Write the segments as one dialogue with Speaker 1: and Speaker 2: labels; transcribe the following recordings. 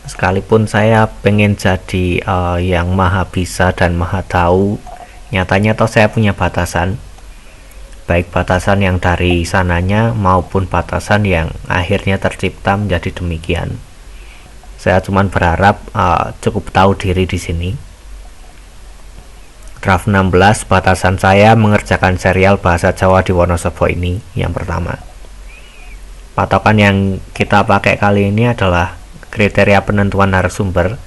Speaker 1: Sekalipun saya pengen jadi yang maha bisa dan maha tahu, nyatanya toh saya punya batasan, baik batasan yang dari sananya maupun batasan yang akhirnya tercipta menjadi demikian. Saya cuman berharap cukup tahu diri di sini. Draft 16, batasan saya mengerjakan serial bahasa Jawa di Wonosobo ini yang pertama. Patokan yang kita pakai kali ini adalah kriteria penentuan narasumber.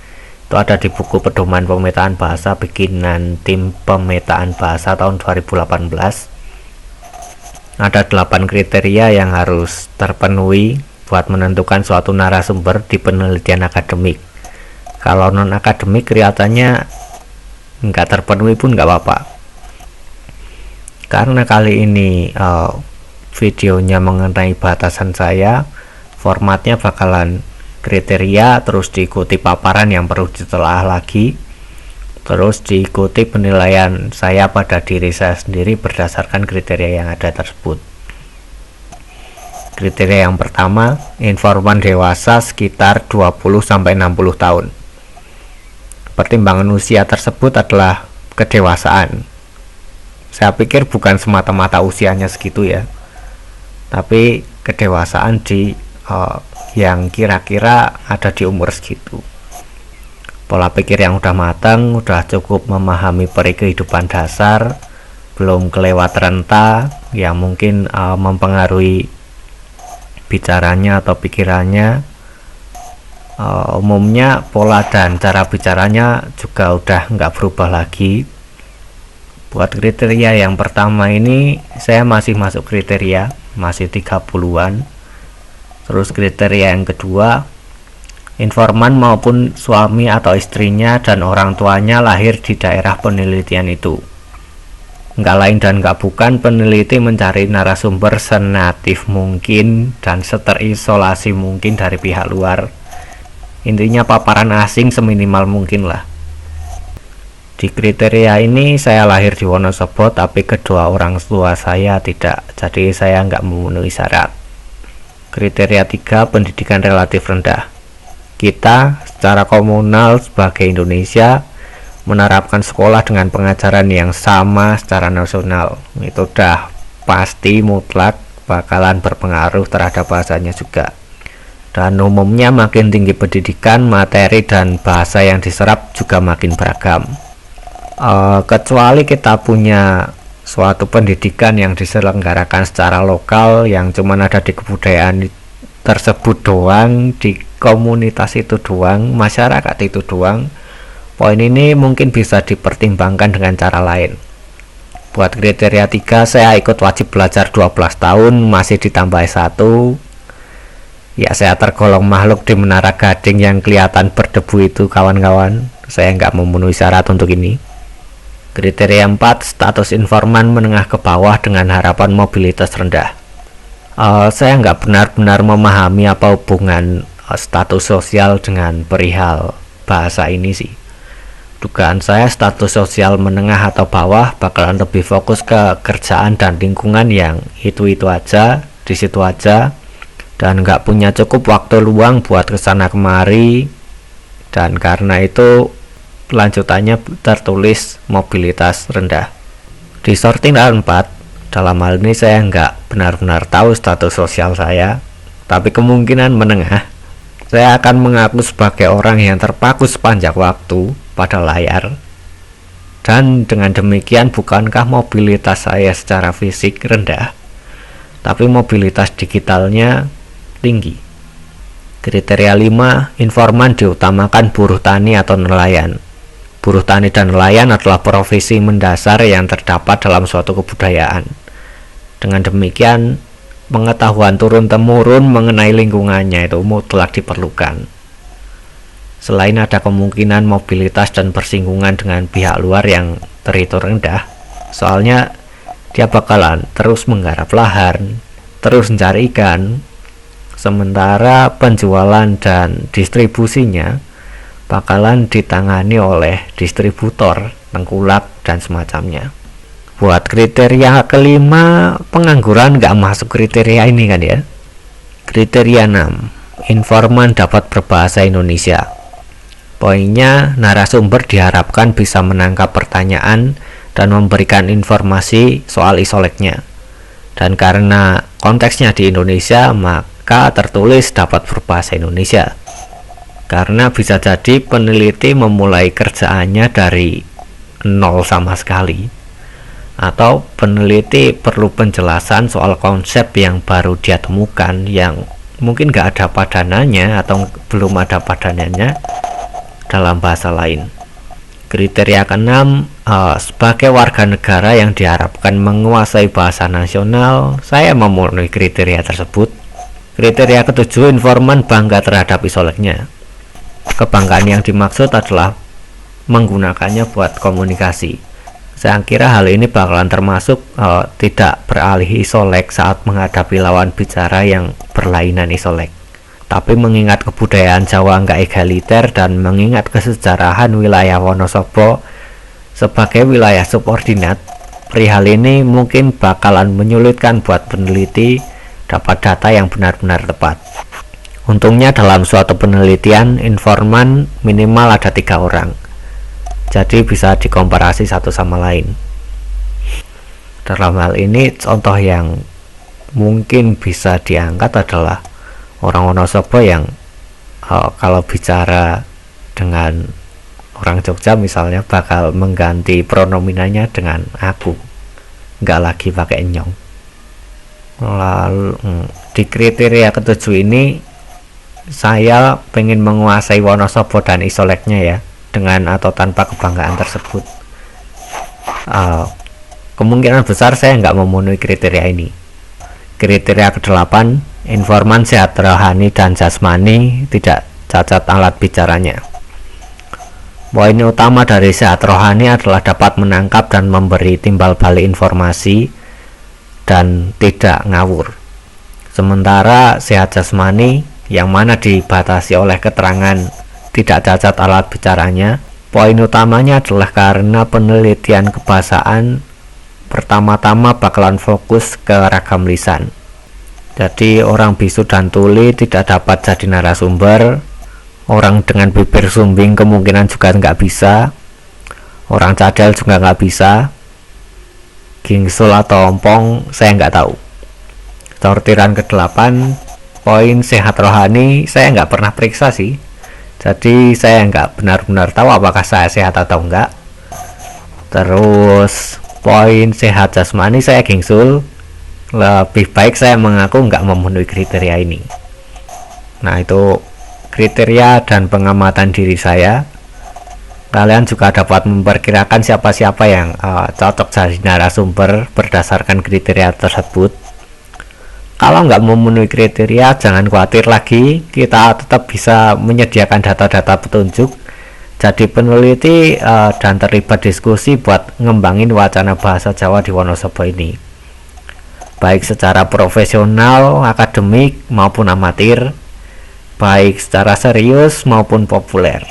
Speaker 1: Itu ada di buku pedoman pemetaan bahasa bikinan tim pemetaan bahasa tahun 2018. Ada 8 kriteria yang harus terpenuhi buat menentukan suatu narasumber di penelitian akademik. Kalau non akademik kelihatannya nggak terpenuhi pun nggak apa-apa. Karena kali ini videonya mengenai batasan saya, formatnya bakalan kriteria, terus diikuti paparan yang perlu ditelaah lagi, terus diikuti penilaian saya pada diri saya sendiri berdasarkan kriteria yang ada tersebut. Kriteria yang pertama, informan dewasa sekitar 20-60 tahun. Pertimbangan usia tersebut adalah kedewasaan. Saya pikir bukan semata-mata usianya segitu ya, tapi kedewasaan di yang kira-kira ada di umur segitu. Pola pikir yang udah matang, udah cukup memahami peri kehidupan dasar, belum kelewat renta yang mungkin mempengaruhi bicaranya atau pikirannya. Umumnya pola dan cara bicaranya juga udah nggak berubah lagi. Buat kriteria yang pertama ini saya masih masuk kriteria, masih 30-an. Terus kriteria yang kedua, informan maupun suami atau istrinya dan orang tuanya lahir di daerah penelitian itu. Nggak lain dan nggak bukan, peneliti mencari narasumber senatif mungkin dan seterisolasi mungkin dari pihak luar. Intinya paparan asing seminimal mungkin lah. Di kriteria ini saya lahir di Wonosobo, tapi kedua orang tua saya tidak, jadi saya nggak memenuhi syarat. Kriteria 3, pendidikan relatif rendah. Kita secara komunal sebagai Indonesia menerapkan sekolah dengan pengajaran yang sama secara nasional. Itu udah pasti mutlak bakalan berpengaruh terhadap bahasanya juga. Dan umumnya makin tinggi pendidikan, materi dan bahasa yang diserap juga makin beragam. Kecuali kita punya suatu pendidikan yang diselenggarakan secara lokal, yang cuma ada di kebudayaan tersebut doang, di komunitas itu doang, masyarakat itu doang. Poin ini mungkin bisa dipertimbangkan dengan cara lain. Buat kriteria 3, saya ikut wajib belajar 12 tahun, masih ditambah S1. Ya, saya tergolong makhluk di Menara Gading yang kelihatan berdebu itu, kawan-kawan. Saya nggak memenuhi syarat untuk ini. Kriteria 4, status informan menengah ke bawah dengan harapan mobilitas rendah. Saya nggak benar-benar memahami apa hubungan status sosial dengan perihal bahasa ini sih. Dugaan saya status sosial menengah atau bawah bakalan lebih fokus ke kerjaan dan lingkungan yang itu-itu aja, di situ aja, dan nggak punya cukup waktu luang buat kesana kemari. Dan karena itu lanjutannya tertulis mobilitas rendah. Di sorting 4, dalam hal ini saya nggak benar-benar tahu status sosial saya, tapi kemungkinan menengah. Saya akan mengaku sebagai orang yang terpaku sepanjang waktu pada layar. Dan dengan demikian bukankah mobilitas saya secara fisik rendah, tapi mobilitas digitalnya tinggi. Kriteria 5, informan diutamakan buruh tani atau nelayan. Buruh tani dan nelayan adalah profesi mendasar yang terdapat dalam suatu kebudayaan. Dengan demikian, pengetahuan turun-temurun mengenai lingkungannya itu mutlak diperlukan. Selain ada kemungkinan mobilitas dan persinggungan dengan pihak luar yang terhitung rendah, soalnya dia bakalan terus menggarap lahan, terus mencari ikan, sementara penjualan dan distribusinya bakalan ditangani oleh distributor, tengkulak, dan semacamnya. Buat kriteria kelima, pengangguran nggak masuk kriteria ini kan ya. Kriteria 6, informan dapat berbahasa Indonesia. Poinnya, narasumber diharapkan bisa menangkap pertanyaan dan memberikan informasi soal isoleknya. Dan karena konteksnya di Indonesia, maka tertulis dapat berbahasa Indonesia. Karena bisa jadi peneliti memulai kerjaannya dari nol sama sekali, atau peneliti perlu penjelasan soal konsep yang baru dia temukan yang mungkin nggak ada padanannya atau belum ada padanannya dalam bahasa lain. Kriteria keenam, sebagai warga negara yang diharapkan menguasai bahasa nasional, saya memenuhi kriteria tersebut. Kriteria ketujuh, informan bangga terhadap isoleknya. Kebanggaan yang dimaksud adalah menggunakannya buat komunikasi. Saya kira hal ini bakalan termasuk tidak beralih isolek saat menghadapi lawan bicara yang berlainan isolek. Tapi mengingat kebudayaan Jawa nggak egaliter dan mengingat kesejarahan wilayah Wonosobo sebagai wilayah subordinat, perihal ini mungkin bakalan menyulitkan buat peneliti dapat data yang benar-benar tepat. Untungnya dalam suatu penelitian, informan minimal ada 3 orang, jadi bisa dikomparasi satu sama lain. Dalam hal ini, contoh yang mungkin bisa diangkat adalah orang Wonosobo yang kalau bicara dengan orang Jogja misalnya bakal mengganti pronominanya dengan aku, nggak lagi pakai nyong. Lalu di kriteria ketujuh ini saya pengen menguasai Wonosobo dan isoleknya ya, dengan atau tanpa kebanggaan tersebut. Kemungkinan besar saya nggak memenuhi kriteria ini. Kriteria ke-8, informan sehat rohani dan jasmani, tidak cacat alat bicaranya. Poin utama dari sehat rohani adalah dapat menangkap dan memberi timbal balik informasi dan tidak ngawur. Sementara sehat jasmani yang mana dibatasi oleh keterangan tidak cacat alat bicaranya, poin utamanya adalah karena penelitian kebahasaan pertama-tama bakalan fokus ke ragam lisan. Jadi orang bisu dan tuli tidak dapat jadi narasumber, orang dengan bibir sumbing kemungkinan juga nggak bisa, orang cadel juga nggak bisa, gingsul atau ompong saya nggak tahu. Sortiran ke-8, poin sehat rohani saya nggak pernah periksa sih, jadi saya nggak benar-benar tahu apakah saya sehat atau enggak. Terus poin sehat jasmani saya gingsul, lebih baik saya mengaku nggak memenuhi kriteria ini. Nah, itu kriteria dan pengamatan diri saya. Kalian juga dapat memperkirakan siapa-siapa yang cocok jadi narasumber berdasarkan kriteria tersebut. Kalau nggak memenuhi kriteria, jangan khawatir lagi, kita tetap bisa menyediakan data-data petunjuk jadi peneliti dan terlibat diskusi buat ngembangin wacana bahasa Jawa di Wonosobo ini, baik secara profesional, akademik maupun amatir, baik secara serius maupun populer.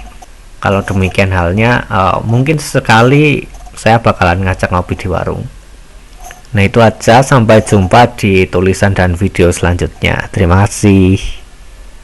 Speaker 1: Kalau demikian halnya, mungkin sekali saya bakalan ngajak ngopi di warung. Nah, itu aja, sampai jumpa di tulisan dan video selanjutnya. Terima kasih.